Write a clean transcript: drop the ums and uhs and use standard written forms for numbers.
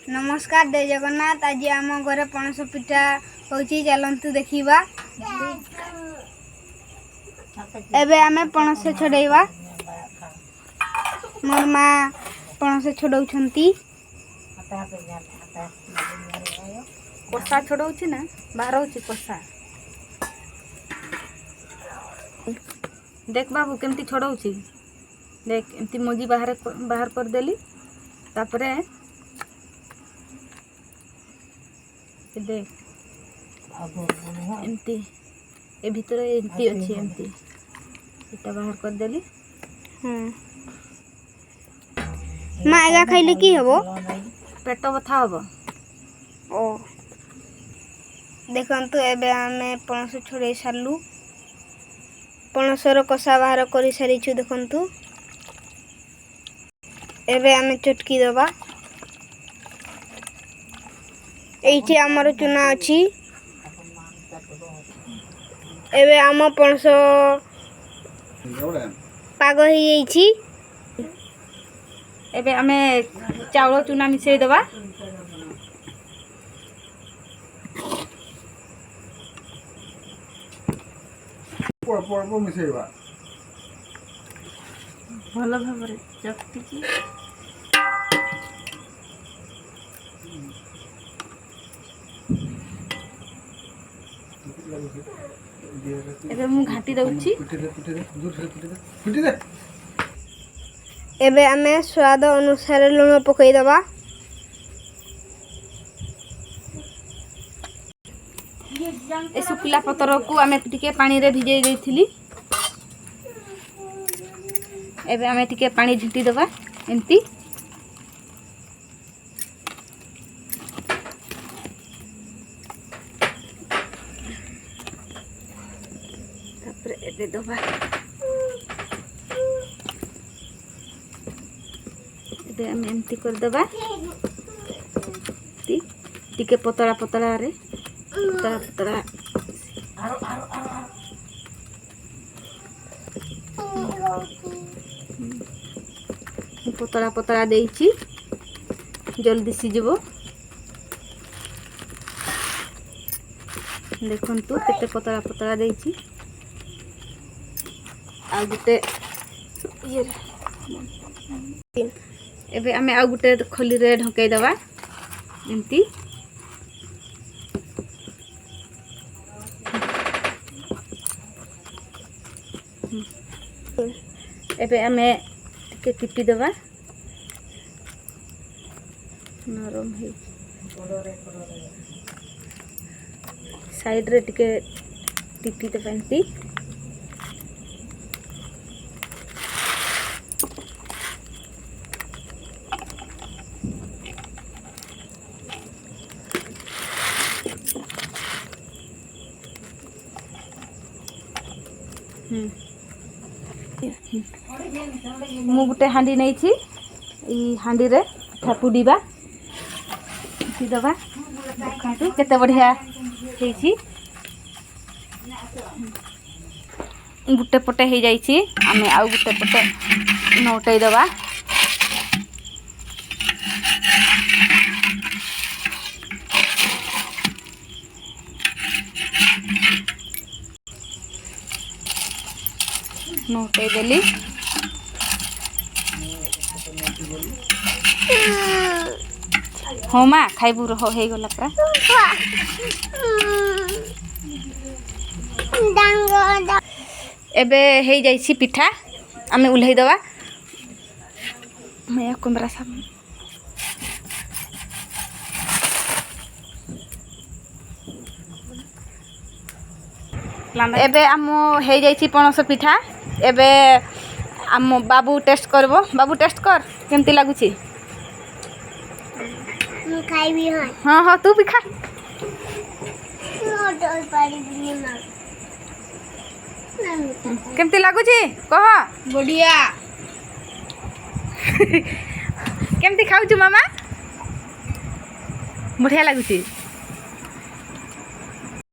नमस्कार जय जगन्नाथ। आज आम घर पणस पिठा होची चलतु देखा। एबे आमे पणस छड़ेवा। मोर माँ पणस छड़ौछंती। कोसा छड़ौछि ना बाहर होछि कोसा। देख बाबू केमती छड़ौछि। देख एमती मजी बाहर कर देली। तापरे देख एमती ए भीतर एमती अछि एमती इटा बाहर कर देली। माँ एगा खाइले की हबो? पेट बथा हबो। ओ देखंतु एबे आमे पणस छड़े सारलु। पणसर कसा बाहर करि सारिछु देखंतु। एबे आमे चटकी दबा। एइठी हमर चुना अछि। एबे आम पणस पाग हो जाइछि। एबे आमे चाउल चुना मिसई दबा। मिसेଇବା भल भाबरे चकटिकी एबे मु घाटी दउछि। एबे आमे स्वाद अनुसार लूण पकई दबा। ए सुखिला पतर को आमे टिके पानी रे भिजै दैथिली। एबे आमे टिके पानी झिटी दबा एमती। तापरे एबे दबा। एबे आमे एमती कर दबा। टिके पतला पतला रे पतला पतला पतला देइछि जल्दी सिजिबो। देखंतु केते पतला पतला देइछि। आ गुटे ये एबे आमे आ गुटे खोली रे ढकै दबा एमती। एबे आमे टिके टिपी दबा। नरम है साइड रे टिके टिपी दबा एमती। मु गुटे हांडी नहीं छी। ई हांडी रे पिठा पुडीबा सी दबा। देखंतु केते बढ़िया हेछि। गुटे पटे हे जाई छी। आमे आ गुटे पटे नोटै दबा। नोटै देली। हाँ माँ खाइबू रह हो गला पूरा। एबे हे जाइछि पिठा आमे उल्है दबा। मैं कमरा सब एबे आम हे जाइछि पणस पिठा। एबे आम बाबू टेस्ट करबो। बाबू टेस्ट कर केमती लागुछि। मु खाइबी। हाँ हाँ तू भी खा। केमती लागुछि कह। बढ़िया। केमती खाउछु मामा। बढ़िया लागुछि।